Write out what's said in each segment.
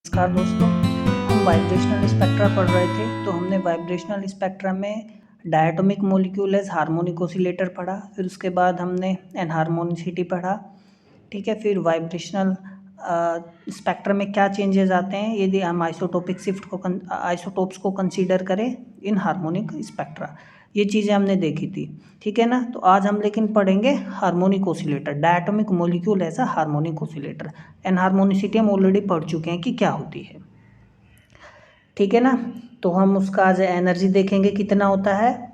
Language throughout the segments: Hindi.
नमस्कार दोस्तों, हम वाइब्रेशनल स्पेक्ट्रा पढ़ रहे थे। तो हमने वाइब्रेशनल स्पेक्ट्रा में diatomic molecule as harmonic oscillator पढ़ा, फिर उसके बाद हमने एनहार्मोनिसिटी पढ़ा। ठीक है, फिर वाइब्रेशनल स्पेक्ट्रम में क्या चेंजेस आते हैं यदि हम आइसोटोपिक शिफ्ट को आइसोटोप्स को कंसीडर करें इन हार्मोनिक स्पेक्ट्रा, ये चीज़ें हमने देखी थी। ठीक है ना। तो आज हम लेकिन पढ़ेंगे harmonic oscillator, diatomic molecule as a harmonic oscillator. Anharmonicity हम ऑलरेडी पढ़ चुके हैं कि क्या होती है। ठीक है ना। तो हम उसका आज एनर्जी देखेंगे कितना होता है,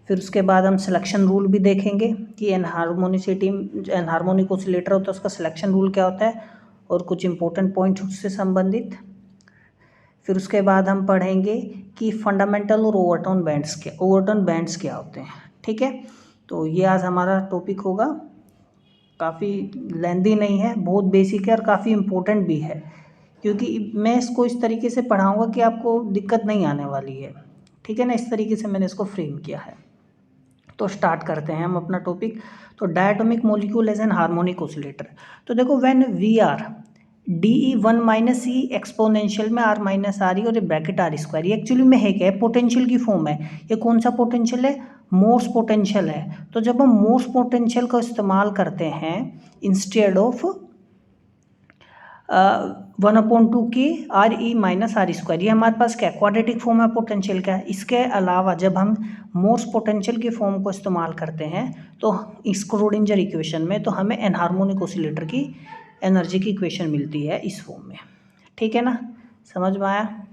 फिर उसके बाद हम सिलेक्शन रूल भी देखेंगे कि एनहार्मोनिक ऑसिलेटर होता है उसका सिलेक्शन रूल क्या होता है और कुछ इंपॉर्टेंट पॉइंट्स उससे संबंधित। फिर उसके बाद हम पढ़ेंगे कि फंडामेंटल और ओवरटोन बैंड्स क्या होते हैं। ठीक है, तो ये आज हमारा टॉपिक होगा। काफ़ी लेंदी नहीं है, बहुत बेसिक है और काफ़ी इम्पोर्टेंट भी है, क्योंकि मैं इसको इस तरीके से पढ़ाऊँगा कि आपको दिक्कत नहीं आने वाली है। ठीक है ना, इस तरीके से मैंने इसको फ्रेम किया है। तो स्टार्ट करते हैं हम अपना टॉपिक। तो diatomic molecule as anharmonic oscillator. तो देखो, when we are DE1 minus E exponential में R माइनस आर ई और ब्रैकेट आर स्क्वायर, ये एक्चुअली में है क्या है, पोटेंशियल की फॉर्म है। ये कौन सा पोटेंशियल है, मोर्स पोटेंशियल है। तो जब हम मोर्स पोटेंशियल का इस्तेमाल करते हैं इंस्टेड ऑफ 1/2 की RE माइनस आर स्क्वायर, ये हमारे पास क्या क्वाड्रेटिक फॉर्म है पोटेंशियल का। इसके अलावा जब हम मोर्स पोटेंशियल की फॉर्म को इस्तेमाल करते हैं तो स्क्रोडिंजर इक्वेशन में, तो हमें एनहार्मोनिक ऑसिलेटर की एनर्जी की इक्वेशन मिलती है इस फॉर्म में। ठीक है ना, समझ में आया।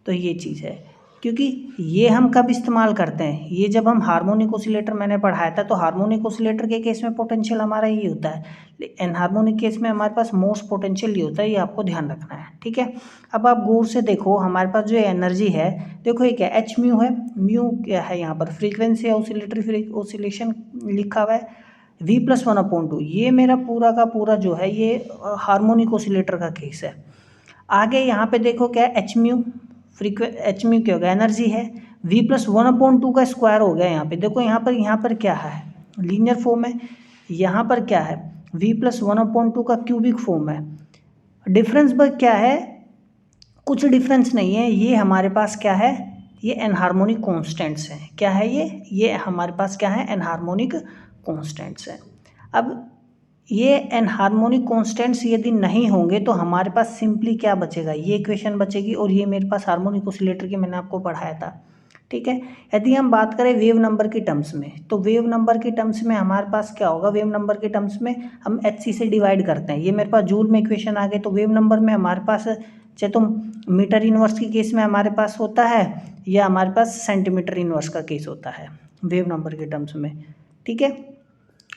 तो ये चीज़ है, क्योंकि ये हम कब इस्तेमाल करते हैं, ये जब हम हार्मोनिक ऑसिलेटर मैंने पढ़ाया था, तो हार्मोनिक ऑसिलेटर के केस में पोटेंशियल हमारा ये होता है, एनहार्मोनिक केस में हमारे पास मोस्ट पोटेंशियल ये होता है। ये आपको ध्यान रखना है। ठीक है, अब आप गौर से देखो हमारे पास जो एनर्जी है, देखो ये क्या एच म्यू है। म्यू क्या है, यहाँ पर फ्रीक्वेंसी ऑसिलेटरी ऑसिलेशन लिखा हुआ है। V+1/2, ये मेरा पूरा का पूरा जो है ये हार्मोनिक ऑसिलेटर का केस है। आगे यहाँ पे देखो क्या एच म्यू, एच म्यू क्या होगा, एनर्जी है। V+1/2 का स्क्वायर हो गया। यहाँ पे देखो, यहाँ पर क्या है, लीनियर फॉर्म है। यहाँ पर क्या है, V+1/2 का क्यूबिक फॉर्म है। डिफरेंस पर क्या है, कुछ डिफरेंस नहीं है। ये हमारे पास क्या है, ये एनहार्मोनिक कॉन्स्टेंट्स हैं। क्या है ये हमारे पास क्या है, एनहार्मोनिक कॉन्स्टेंट्स हैं। अब ये एनहार्मोनिक कॉन्स्टेंट्स यदि नहीं होंगे तो हमारे पास सिंपली क्या बचेगा, ये इक्वेशन बचेगी, और ये मेरे पास हार्मोनिक ऑसिलेटर की मैंने आपको पढ़ाया था। ठीक है, यदि हम बात करें वेव नंबर की टर्म्स में, तो वेव नंबर की टर्म्स में हमारे पास क्या होगा, वेव नंबर के टर्म्स में हम HC से डिवाइड करते हैं। ये मेरे पास जूल में इक्वेशन आ गए। तो वेव नंबर में हमारे पास चाहे तो मीटर इनवर्स की केस में हमारे पास होता है, या हमारे पास सेंटीमीटर इनवर्स का केस होता है वेव नंबर के टर्म्स में। ठीक है,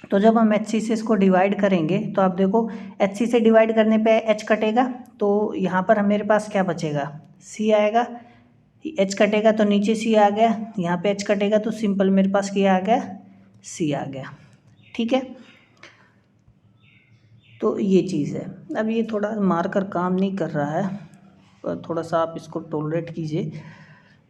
तो जब हम HC से इसको डिवाइड करेंगे तो आप देखो, HC से डिवाइड करने पे H कटेगा, तो यहाँ पर मेरे पास क्या बचेगा, C आएगा। H कटेगा तो नीचे C आ गया, यहाँ पे H कटेगा तो सिंपल मेरे पास क्या आ गया, C आ गया। ठीक है, तो ये चीज़ है। अब ये थोड़ा मार्कर काम नहीं कर रहा है, थोड़ा सा आप इसको टॉलरेट कीजिए।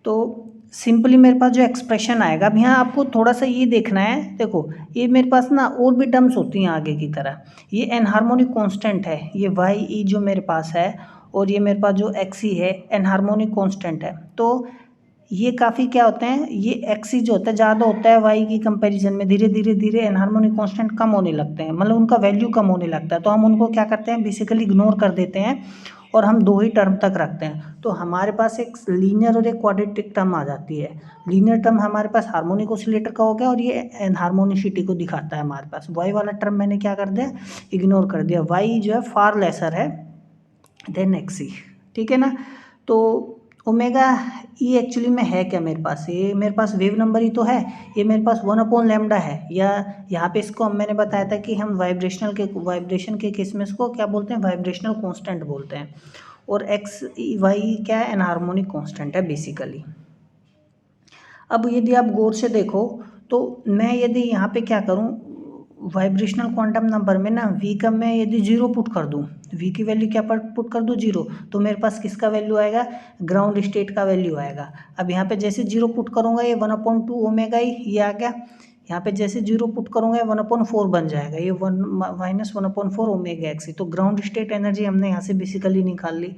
तो सिंपली मेरे पास जो एक्सप्रेशन आएगा, अब यहाँ आपको थोड़ा सा ये देखना है। देखो, ये मेरे पास ना और भी टर्म्स होती हैं आगे की तरह। ये एनहार्मोनिक कांस्टेंट है, ये YE जो मेरे पास है, और ये मेरे पास जो XE है एनहार्मोनिक कांस्टेंट है। तो ये काफ़ी क्या होते हैं, ये XE जो होता है ज़्यादा होता है Y की कंपैरिजन में। धीरे धीरे धीरे एनहार्मोनिक कांस्टेंट कम होने लगते हैं, मतलब उनका वैल्यू कम होने लगता है। तो हम उनको क्या करते हैं, बेसिकली इग्नोर कर देते हैं और हम दो ही टर्म तक रखते हैं। तो हमारे पास एक लीनियर और एक क्वाड्रेटिक टर्म आ जाती है। लीनियर टर्म हमारे पास हार्मोनिक ऑसिलेटर का हो गया, और ये एनहार्मोनिसिटी को दिखाता है हमारे पास। Y वाला टर्म मैंने क्या कर दिया, इग्नोर कर दिया। Y जो है फार लेसर है देन XE। ठीक है ना। तो ओमेगा ई एक्चुअली में है क्या मेरे पास, ये मेरे पास वेव नंबर ही तो है। ये मेरे पास 1/λ है, या यहाँ पे इसको मैंने बताया था कि हम वाइब्रेशन के केस में इसको क्या बोलते हैं, वाइब्रेशनल कांस्टेंट बोलते हैं। और XY क्या है, एनहार्मोनिक कांस्टेंट है बेसिकली। अब यदि आप गौर से देखो, तो मैं यदि यहाँ पे क्या करूँ, वाइब्रेशनल क्वांटम नंबर में ना V का मैं यदि 0 पुट कर दूँ, V की वैल्यू क्या पुट कर दूँ, 0, तो मेरे पास किसका वैल्यू आएगा, ग्राउंड स्टेट का वैल्यू आएगा। अब यहाँ पे जैसे 0 पुट करूँगा, ये 1/2 ओमेगा ये आ गया। यहाँ पे जैसे 0 पुट करूँगा 1/4 बन जाएगा, ये -1/4 ओमेगा XE। तो ग्राउंड स्टेट एनर्जी हमने यहाँ से बेसिकली निकाल ली।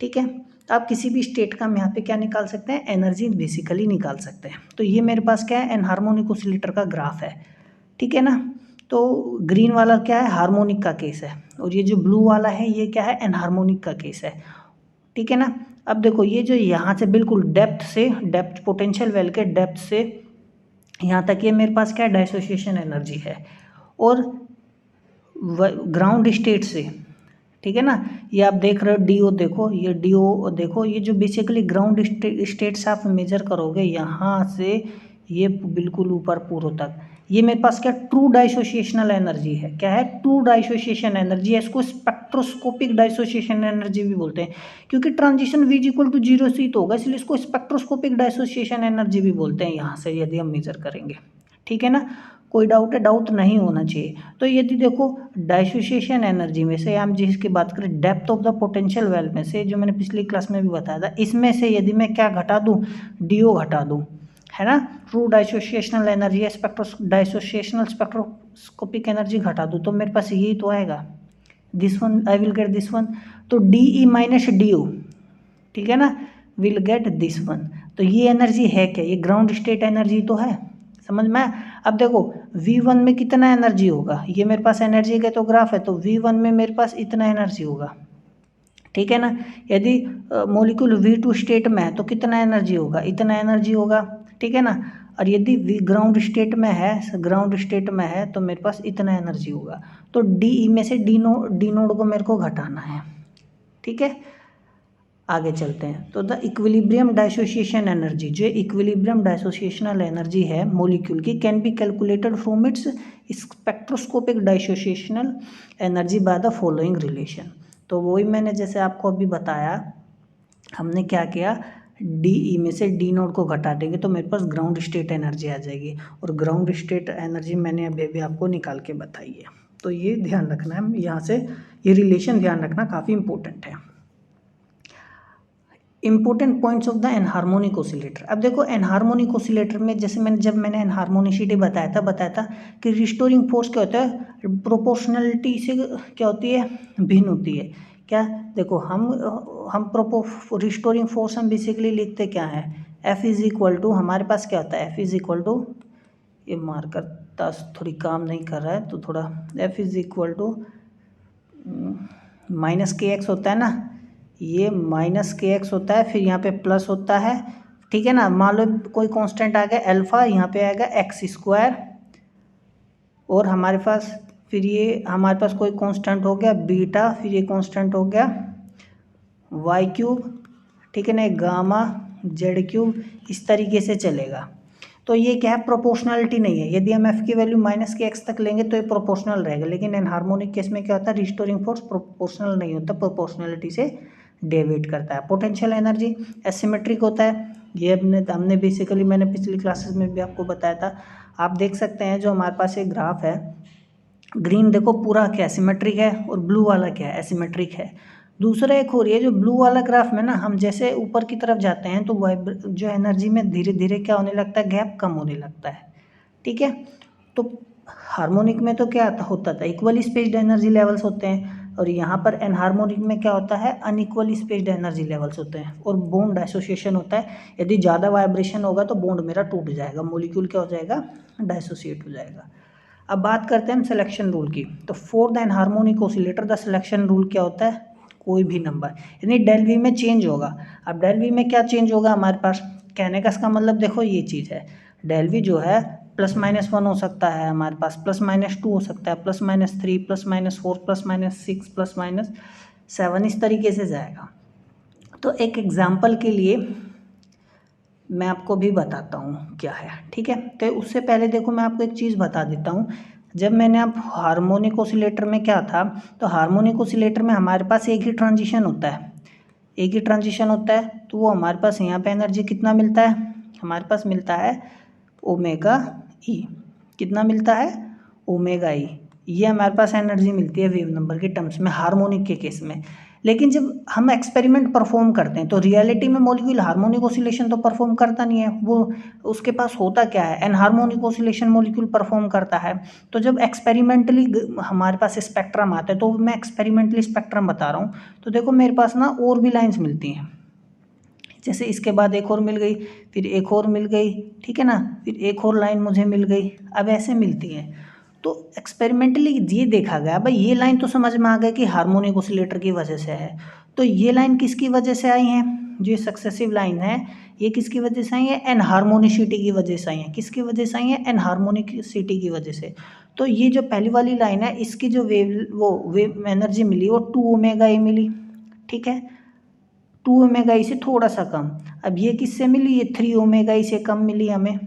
ठीक है। तो आप किसी भी स्टेट का हम यहाँ पे क्या निकाल सकते हैं, एनर्जी बेसिकली निकाल सकते हैं। तो ये मेरे पास क्या है, एनहार्मोनिक ऑसिलेटर का ग्राफ है, ठीक है ना। तो ग्रीन वाला क्या है, हार्मोनिक का केस है, और ये जो ब्लू वाला है ये क्या है, एनहार्मोनिक का केस है, ठीक है ना। अब देखो ये जो यहाँ से बिल्कुल डेप्थ पोटेंशियल वेल के डेप्थ से यहाँ तक ये मेरे पास क्या है, डाइसोसिएशन एनर्जी है। और ग्राउंड स्टेट से, ठीक है ना, ये आप देख रहे हो डीओ, देखो ये डीओ, देखो ये जो बेसिकली ग्राउंड स्टेट से आप मेजर करोगे यहाँ से ये बिल्कुल ऊपर पूर्व तक, ये मेरे पास क्या ट्रू डाइसोसिएशनल एनर्जी है। क्या है, ट्रू डाइसोसिएशन एनर्जी है। इसको स्पेक्ट्रोस्कोपिक डाइसोसिएशन एनर्जी भी बोलते हैं, क्योंकि ट्रांजिशन V इक्वल टू 0 से ही तो होगा, इसलिए इसको स्पेक्ट्रोस्कोपिक डाइसोसिएशन एनर्जी भी बोलते हैं यहाँ से यदि हम मेजर करेंगे, ठीक है ना। कोई डाउट है, डाउट नहीं होना चाहिए। तो यदि देखो डाइसोसिएशन एनर्जी में से हम जिसकी बात करें, depth of the potential well में से, जो मैंने पिछली क्लास में भी बताया था, इसमें से यदि मैं क्या घटा दूं, डीओ घटा दूं, है ना, ट्रू डाइसोसिएशनल एनर्जी या डाइसोसिएशनल स्पेक्ट्रोस्कोपिक एनर्जी घटा दूं, तो मेरे पास यही तो आएगा, this one I will get this one. तो डीई माइनस डीओ, ठीक है ना, विल गेट दिस वन। तो ये एनर्जी है क्या, ये ग्राउंड स्टेट एनर्जी तो है, समझ में। अब देखो V1 में कितना एनर्जी होगा, ये मेरे पास एनर्जी का तो ग्राफ है, तो V1 में मेरे पास इतना एनर्जी होगा, ठीक है ना। यदि मॉलिक्यूल V2 स्टेट में है तो कितना एनर्जी होगा, इतना एनर्जी होगा, ठीक है ना। और यदि ग्राउंड स्टेट में है तो मेरे पास इतना एनर्जी होगा। तो डी में से डी नोड को मेरे को घटाना है, ठीक है। आगे चलते हैं। तो द इक्विलिब्रियम डाइसोसिएशन एनर्जी, जो इक्विलिब्रियम डाइसोसिएशनल एनर्जी है मॉलिक्यूल की, can be calculated from its spectroscopic dissociational energy by the following relation. तो वही मैंने जैसे आपको अभी बताया, हमने क्या किया, डी में से डी नोड को घटा देंगे तो मेरे पास ग्राउंड स्टेट एनर्जी आ जाएगी, और ग्राउंड स्टेट एनर्जी मैंने अभी अभी आपको निकाल के बताई है। तो ये ध्यान रखना है, यहाँ से ये रिलेशन ध्यान रखना काफ़ी इंपॉर्टेंट है। Important points of the enharmonic oscillator. अब देखो एनहार्मोनिक ऑसिलेटर में जैसे मैंने एनहार्मोनिसिटी बताया था कि रिस्टोरिंग फोर्स क्या होता है, प्रोपोर्शनलिटी से क्या होती है, भिन्न होती है। क्या, देखो हम रिस्टोरिंग फोर्स हम बेसिकली लिखते क्या है, F इज इक्वल टू, हमारे पास क्या होता है, F इज इक्वल टू, ये मार्कर थोड़ी काम नहीं कर रहा है तो थोड़ा, F is equal to minus KX होता है ना, ये माइनस KX होता है, फिर यहाँ पे प्लस होता है, ठीक है ना। मान लो कोई कांस्टेंट आ गया अल्फा, यहाँ पे आएगा एक्स स्क्वायर, और हमारे पास फिर ये हमारे पास कोई कांस्टेंट हो गया बीटा, फिर ये कांस्टेंट हो गया वाई क्यूब, ठीक है ना, गामा जेड क्यूब, इस तरीके से चलेगा। तो ये क्या है, प्रोपोर्शनलिटी नहीं है। यदि हम F की वैल्यू माइनस KX तक लेंगे तो ये प्रोपोर्शनल रहेगा, लेकिन एनहार्मोनिक केस में क्या होता है, रिस्टोरिंग फोर्स प्रोपोर्शनल नहीं होता, प्रोपोर्शनलिटी से डेविएट करता है। पोटेंशियल एनर्जी एसिमेट्रिक होता है, ये हमने बेसिकली मैंने पिछली क्लासेस में भी आपको बताया था। आप देख सकते हैं जो हमारे पास एक ग्राफ है, ग्रीन देखो पूरा क्या एसिमेट्रिक है, और ब्लू वाला क्या है, एसिमेट्रिक है। दूसरा एक हो रही है जो ब्लू वाला ग्राफ में ना, हम जैसे ऊपर की तरफ जाते हैं तो जो एनर्जी में धीरे धीरे क्या होने लगता है, गैप कम होने लगता है, ठीक है। तो हार्मोनिक में तो क्या होता था, इक्वली स्पेस्ड एनर्जी लेवल्स होते हैं, और यहाँ पर एनहार्मोनिक में क्या होता है, अनइक्वली स्पेस्ड एनर्जी लेवल्स होते हैं, और बॉन्ड डाइसोसिएशन होता है। यदि ज़्यादा वाइब्रेशन होगा तो बॉन्ड मेरा टूट जाएगा, मॉलिक्यूल क्या हो जाएगा, डाइसोसिएट हो जाएगा। अब बात करते हैं हम सिलेक्शन रूल की। तो for the enharmonic oscillator the selection rule क्या होता है, कोई भी नंबर, यानी डेल वी में चेंज होगा। अब डेल वी में क्या चेंज होगा हमारे पास, कहने का इसका मतलब देखो ये चीज़ है, डेल वी जो है +-1 हो सकता है हमारे पास, +-2 हो सकता है, +-3, +-4, +-6, +-7, इस तरीके से जाएगा। तो एक एग्जाम्पल के लिए मैं आपको भी बताता हूँ क्या है, ठीक है। तो उससे पहले देखो मैं आपको एक चीज़ बता देता हूँ। जब मैंने आप हार्मोनिक ऑसिलेटर में क्या था, तो हार्मोनिक ऑसिलेटर में हमारे पास एक ही ट्रांजिशन होता है, तो वो हमारे पास यहाँ पे एनर्जी कितना मिलता है, हमारे पास मिलता है ओमेगा ई, कितना मिलता है, ओमेगा ई, ये हमारे पास एनर्जी मिलती है वेव नंबर के टर्म्स में हार्मोनिक के केस में। लेकिन जब हम एक्सपेरिमेंट परफॉर्म करते हैं तो रियलिटी में मॉलिक्यूल हार्मोनिक ऑसिलेशन तो परफॉर्म करता नहीं है, वो उसके पास होता क्या है, एनहार्मोनिक ऑसिलेशन मॉलिक्यूल परफॉर्म करता है। तो जब एक्सपेरिमेंटली हमारे पास स्पेक्ट्रम आता है, तो मैं एक्सपेरिमेंटली स्पेक्ट्रम बता रहा हूँ, तो देखो मेरे पास ना और भी लाइन्स मिलती हैं, जैसे इसके बाद एक और मिल गई, फिर एक और मिल गई, ठीक है ना, फिर एक और लाइन मुझे मिल गई, अब ऐसे मिलती हैं। तो एक्सपेरिमेंटली ये देखा गया, भाई ये लाइन तो समझ में आ गया कि हार्मोनिक ऑसिलेटर की वजह से है। तो ये लाइन किसकी वजह से आई है, जो सक्सेसिव लाइन है ये किसकी वजह से आई है, एनहार्मोनिसिटी की वजह से आई है। किसकी वजह से आई है, एनहार्मोनिसिटी की वजह से। तो ये जो पहली वाली लाइन है इसकी जो वेव एनर्जी मिली वो 2 ओमेगा ई मिली, ठीक है, 2 ओमेगा ई से थोड़ा सा कम। अब ये किससे मिली, ये 3 ओमेगा ई से कम मिली हमें,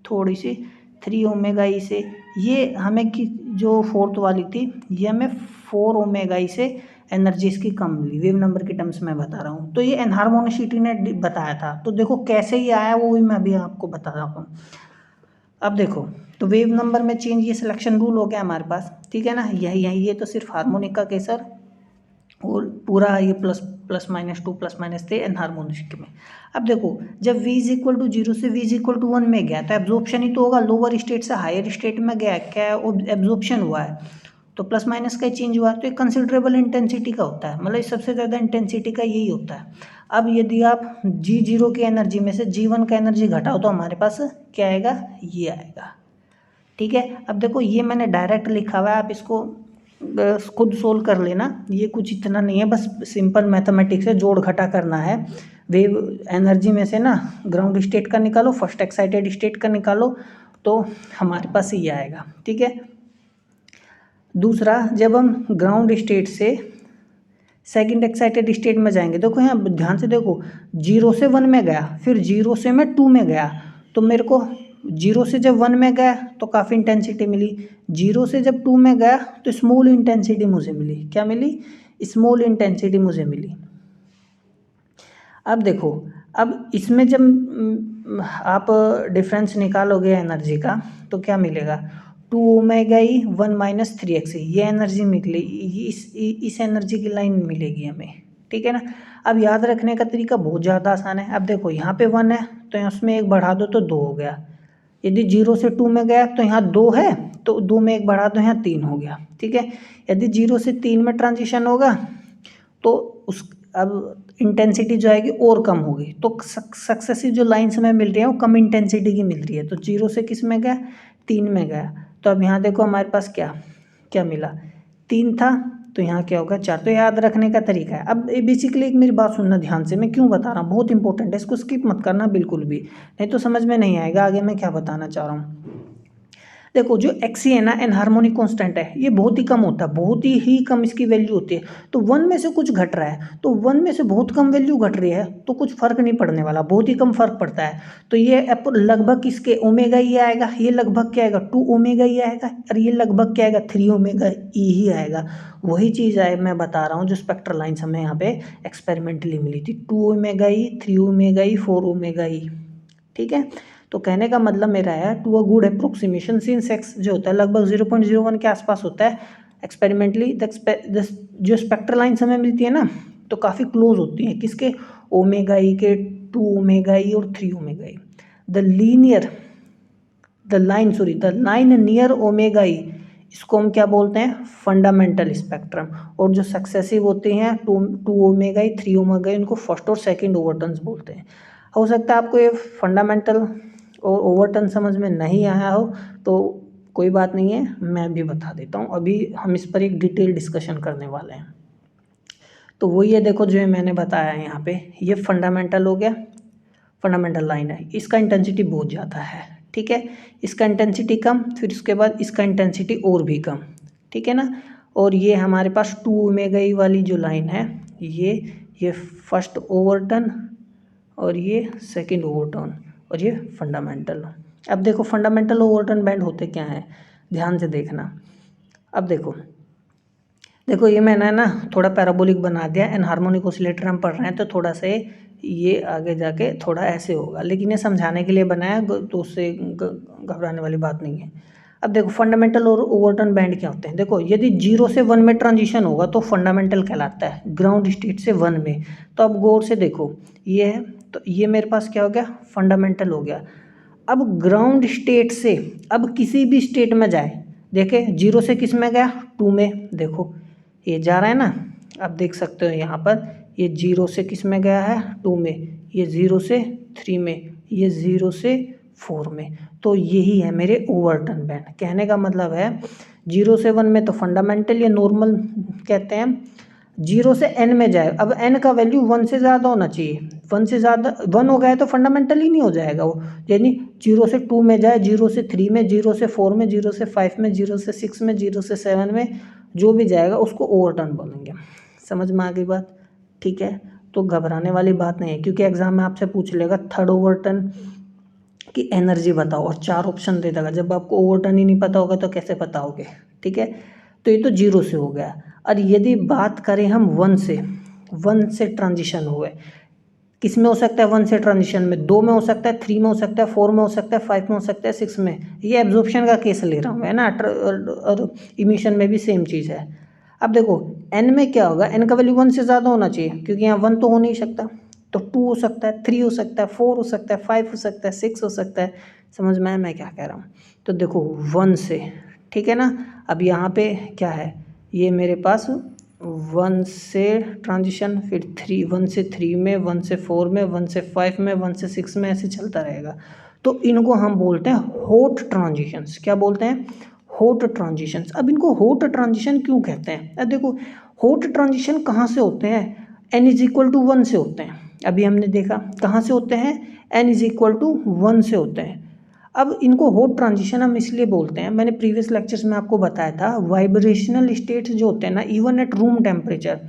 थोड़ी सी 3 ओमेगा ई से। ये हमें कि जो फोर्थ वाली थी ये हमें 4 ओमेगा ई से एनर्जी इसकी कम मिली, वेव नंबर के टर्म्स में बता रहा हूँ। तो ये एनहार्मोनिसिटी ने बताया था, तो देखो कैसे ही आया वो भी मैं अभी आपको बता रहा हूँ। अब देखो, तो वेव नंबर में चेंज, ये सिलेक्शन रूल हो गया हमारे पास, ठीक है ना, यही ये तो सिर्फ हार्मोनिक का केसर और पूरा ये ++-2 +-3 एनहार्मोनिक में। अब देखो जब v इज इक्वल टू 0 से v इज इक्वल टू 1 में गया तो एब्जॉर्प्शन ही तो होगा, लोअर स्टेट से हायर स्टेट में गया, क्या एब्जॉर्प्शन हुआ है, तो प्लस माइनस का चेंज हुआ है, तो एक कंसिडरेबल इंटेंसिटी का होता है, मतलब सबसे ज़्यादा इंटेंसिटी का यही होता है। अब यदि आप G0 की एनर्जी में से G1 का एनर्जी घटाओ तो हमारे पास क्या आएगा, ये आएगा, ठीक है। अब देखो ये मैंने डायरेक्ट लिखा हुआ है, आप इसको खुद सोल्व कर लेना, ये कुछ इतना नहीं है, बस सिंपल मैथमेटिक्स है, जोड़ घटा करना है। वेव एनर्जी में से ना ग्राउंड स्टेट का निकालो, फर्स्ट एक्साइटेड स्टेट का निकालो, तो हमारे पास ये आएगा, ठीक है। दूसरा, जब हम ग्राउंड स्टेट से सेकंड एक्साइटेड स्टेट में जाएंगे, देखो यहाँ ध्यान से देखो, 0 से 1 में गया, फिर 0 से मैं 2 में गया, तो मेरे को 0 से जब 1 में गया तो काफ़ी इंटेंसिटी मिली, 0 से जब 2 में गया तो स्मॉल इंटेंसिटी मुझे मिली, क्या मिली, स्मॉल इंटेंसिटी मुझे मिली। अब देखो, अब इसमें जब आप डिफरेंस निकालोगे एनर्जी का तो क्या मिलेगा, 2 ओमेगा ई 1 - 3x, ये एनर्जी निकली, इस एनर्जी की लाइन मिलेगी हमें, ठीक है ना। अब याद रखने का तरीका बहुत ज़्यादा आसान है। अब देखो यहाँ पे 1 है तो उसमें 1 बढ़ा दो तो 2 हो गया, यदि 0 से 2 में गया तो यहाँ 2 है तो 2 में 1 बढ़ा दो, यहाँ 3 हो गया, ठीक है। यदि 0 से 3 में ट्रांजिशन होगा तो उस अब इंटेंसिटी जो आएगी और कम होगी, तो सक्सेसिव जो लाइन्स हमें मिल रही है वो कम इंटेंसिटी की मिल रही है। तो 0 से किस में गया, 3 में गया, तो अब यहाँ देखो हमारे पास क्या क्या मिला, 3 था तो यहाँ क्या होगा 4। तो याद रखने का तरीका है। अब बेसिकली एक मेरी बात सुनना ध्यान से, मैं क्यों बता रहा हूँ, बहुत इंपॉर्टेंट है, इसको स्किप मत करना बिल्कुल भी, नहीं तो समझ में नहीं आएगा आगे मैं क्या बताना चाह रहा हूँ। देखो जो एक्सी है ना, एनहार्मोनिक कांस्टेंट है, ये बहुत ही कम होता है, बहुत ही कम इसकी वैल्यू होती है। तो 1 में से कुछ घट रहा है, तो 1 में से बहुत कम वैल्यू घट रही है तो कुछ फर्क नहीं पड़ने वाला, बहुत ही कम फर्क पड़ता है। तो ये लगभग इसके ओमेगा ई आएगा, ये लगभग क्या आएगा 2 ओमेगा ई आएगा, और ये लगभग क्या आएगा 3 ओमेगा ई ही आएगा। वही चीज़ है मैं बता रहा हूँ जो स्पेक्ट्रल लाइन्स हमें यहाँ पे एक्सपेरिमेंटली मिली थी, 2 omega E, 3 omega E, 4 omega E, ठीक है। तो कहने का मतलब मेरा है, to a good approximation since X जो होता है लगभग 0.01 के आसपास होता है एक्सपेरिमेंटली, जो स्पेक्ट्रल लाइन्स हमें मिलती है ना तो काफ़ी क्लोज होती हैं, किसके, ओमेगा ई के, 2 ओमेगा ई और 3 omega E. The line near omega E, इसको हम क्या बोलते हैं, फंडामेंटल स्पेक्ट्रम। और जो सक्सेसिव होते हैं 2 ओमेगा ई, 3 ओमेगा ई, उनको फर्स्ट और सेकंड ओवरटर्न्स बोलते हैं। हो सकता है आपको ये फंडामेंटल और ओवरटर्न समझ में नहीं आया हो तो कोई बात नहीं है, मैं भी बता देता हूँ, अभी हम इस पर एक डिटेल डिस्कशन करने वाले हैं। तो वो ये देखो जो मैंने बताया है यहाँ पे, ये फंडामेंटल हो गया, फंडामेंटल लाइन है, इसका इंटेंसिटी बहुत ज़्यादा है, ठीक है, इसका इंटेंसिटी कम, फिर उसके बाद इसका इंटेंसिटी और भी कम, ठीक है ना। और ये हमारे पास 2 ओमेगा ई वाली जो लाइन है, ये फर्स्ट ओवरटर्न और ये सेकंड ओवरटर्न और ये फंडामेंटल। अब देखो फंडामेंटल ओवरटर्न बैंड होते क्या हैं, ध्यान से देखना। अब देखो ये मैंने ना थोड़ा पैराबोलिक बना दिया, एनहार्मोनिक ऑसिलेटर हम पढ़ रहे हैं तो थोड़ा सा ये आगे जाके थोड़ा ऐसे होगा, लेकिन ये समझाने के लिए बनाया तो उससे घबराने वाली बात नहीं है। अब देखो फंडामेंटल और ओवरटर्न बैंड क्या होते हैं। देखो यदि 0 से 1 में ट्रांजिशन होगा तो फंडामेंटल कहलाता है, ग्राउंड स्टेट से 1 में। तो अब गौर से देखो ये है, तो ये मेरे पास क्या हो गया, फंडामेंटल हो गया। अब ग्राउंड स्टेट से अब किसी भी स्टेट में जाए, देखे 0 से किस में गया, 2 में, देखो ये जा रहा है ना। अब देख सकते हो यहाँ पर ये 0 से किस में गया है, 2 में, ये 0 से 3 में, ये 0 से 4 में। तो यही है मेरे ओवरटर्न बैंड। कहने का मतलब है 0 से 1 में तो फंडामेंटल या नॉर्मल कहते हैं, 0 से n में जाए, अब n का वैल्यू 1 से ज़्यादा होना चाहिए, 1 से ज़्यादा 1 हो गया है तो फंडामेंटल ही नहीं हो जाएगा वो। यानी 0 से 2 में जाए, 0 से 3 में, 0 से 4 में, 0 से 5 में, 0 से 6 में, 0 से 7 में, जो भी जाएगा उसको ओवरटर्न बोलेंगे। समझ में आ गई बात, ठीक है। तो घबराने वाली बात नहीं है, क्योंकि एग्जाम में आपसे पूछ लेगा थर्ड ओवरटर्न की एनर्जी बताओ और 4 ऑप्शन दे देगा। जब आपको ओवरटर्न ही नहीं पता होगा तो कैसे बताओगे, ठीक है। तो ये तो 0 से हो गया। और यदि बात करें हम 1 से ट्रांजिशन हुए, किस में हो सकता है 1 से ट्रांजिशन में, 2 में हो सकता है, 3 में हो सकता है, 4 में हो सकता है, 5 में हो सकता है, 6 में। ये एब्जॉर्प्शन का केस ले रहा हूँ है ना, और इमिशन में भी सेम चीज़ है। अब देखो n में क्या होगा, n का वैल्यू 1 से ज़्यादा होना चाहिए, क्योंकि यहाँ 1 तो हो नहीं सकता, तो 2 हो सकता है, 3 हो सकता है, 4 हो सकता है, 5 हो सकता है, 6 हो सकता है। समझ में आया मैं क्या कह रहा हूँ। तो देखो 1 से, ठीक है ना। अब यहाँ पे क्या है, ये मेरे पास 1 से ट्रांजिशन, फिर 1 से 3 में, 1 से 4 में, 1 से 5 में, 1 से 6 में, ऐसे चलता रहेगा। तो इनको हम बोलते हैं हॉट ट्रांजिशंस। क्या बोलते हैं, हॉट ट्रांजिशंस। अब इनको हॉट ट्रांजिशन क्यों कहते हैं, अब देखो हॉट ट्रांजिशन कहाँ से होते हैं, n=1 से होते हैं। अभी हमने देखा कहाँ से होते हैं, n=1 से होते हैं। अब इनको हॉट ट्रांजिशन हम इसलिए बोलते हैं, मैंने प्रीवियस लेक्चर्स में आपको बताया था, वाइब्रेशनल स्टेट्स जो होते हैं ना, even at room temperature,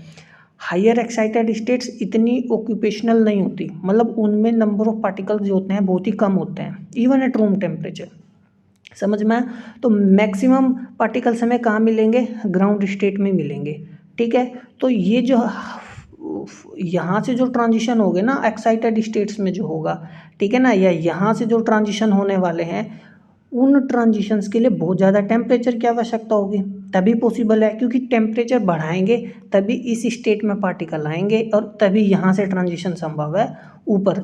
higher excited states इतनी ऑक्यूपेशनल नहीं होती, मतलब उनमें नंबर ऑफ पार्टिकल्स जो होते हैं बहुत ही कम होते हैं, इवन एट रूम टेम्परेचर। समझ में आया। तो मैक्सिमम पार्टिकल्स हमें कहाँ मिलेंगे, ग्राउंड स्टेट में मिलेंगे, ठीक है। तो ये जो यहाँ से जो ट्रांजिशन होगे ना एक्साइटेड स्टेट्स में जो होगा, ठीक है ना, या यहाँ से जो ट्रांजिशन होने वाले हैं, उन ट्रांजिशंस के लिए बहुत ज़्यादा टेम्परेचर की आवश्यकता होगी, तभी पॉसिबल है, क्योंकि टेम्परेचर बढ़ाएंगे तभी इस स्टेट में पार्टिकल आएंगे और तभी यहाँ से ट्रांजिशन संभव है ऊपर।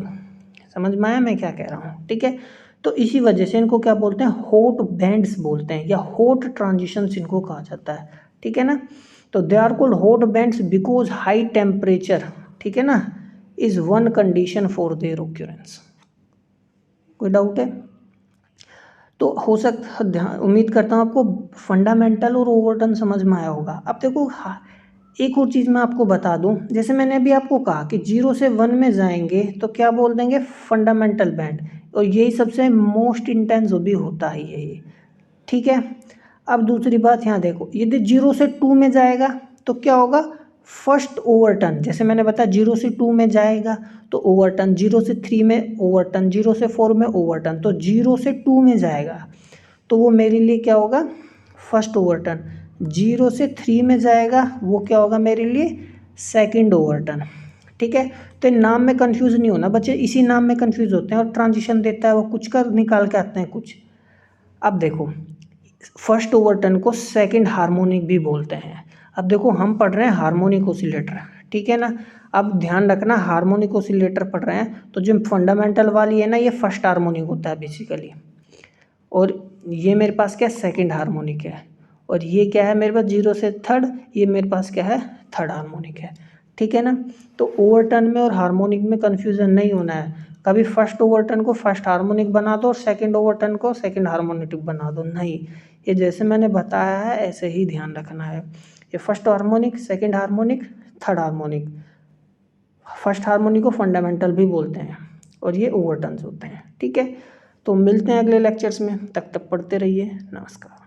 समझ में आया मैं क्या कह रहा हूँ, ठीक है। तो इसी वजह से इनको क्या बोलते हैं, हॉट बैंड्स बोलते हैं, या हॉट ट्रांजिशंस इनको कहा जाता है, ठीक है ना। तो they are called hot bands because high temperature, ठीक है ना, is one condition for their occurrence. कोई डाउट है तो हो सकता, ध्यान, उम्मीद करता हूँ आपको फंडामेंटल और ओवरटर्न समझ में आया होगा। अब देखो एक और चीज़ मैं आपको बता दूं, जैसे मैंने अभी आपको कहा कि 0 से 1 में जाएंगे तो क्या बोल देंगे, फंडामेंटल बैंड, और यही सबसे मोस्ट इंटेंस भी होता है ये, ठीक है। अब दूसरी बात यहाँ देखो, यदि 0 से 2 में जाएगा तो क्या होगा, फर्स्ट ओवरटर्न, जैसे मैंने बताया 0 से 2 में जाएगा तो ओवरटर्न, 0 से 3 में ओवरटर्न, 0 से 4 में ओवरटर्न, तो 0 से 2 में जाएगा तो वो मेरे लिए क्या होगा, फर्स्ट ओवरटर्न। 0 से 3 में जाएगा वो क्या होगा मेरे लिए, सेकंड ओवरटर्न, ठीक है। तो नाम में कंफ्यूज नहीं होना बच्चे, इसी नाम में कंफ्यूज होते हैं, और ट्रांजिशन देता है वो कुछ कर निकाल के आते हैं कुछ। अब देखो फर्स्ट ओवरटर्न को सेकंड हार्मोनिक भी बोलते हैं। अब देखो हम पढ़ रहे हैं हार्मोनिक ऑसिलेटर, ठीक है ना। अब ध्यान रखना हार्मोनिक ऑसिलेटर पढ़ रहे हैं तो जो फंडामेंटल वाली है ना, ये फर्स्ट हार्मोनिक होता है बेसिकली, और ये मेरे पास क्या सेकंड हार्मोनिक है, और ये क्या है मेरे पास 0 से थर्ड, ये मेरे पास क्या है थर्ड हार्मोनिक है, ठीक है ना। तो ओवरटर्न में और हार्मोनिक में कन्फ्यूज़न नहीं होना है, कभी फर्स्ट ओवरटर्न को फर्स्ट हार्मोनिक बना दो और सेकंड ओवरटर्न को सेकंड हार्मोनिक बना दो, नहीं, ये जैसे मैंने बताया है ऐसे ही ध्यान रखना है। ये first harmonic, second harmonic, third harmonic, first harmonic को फंडामेंटल भी बोलते हैं, और ये ओवरटर्न्स होते हैं, ठीक है। तो मिलते हैं अगले लेक्चर्स में, तब तक पढ़ते रहिए, नमस्कार।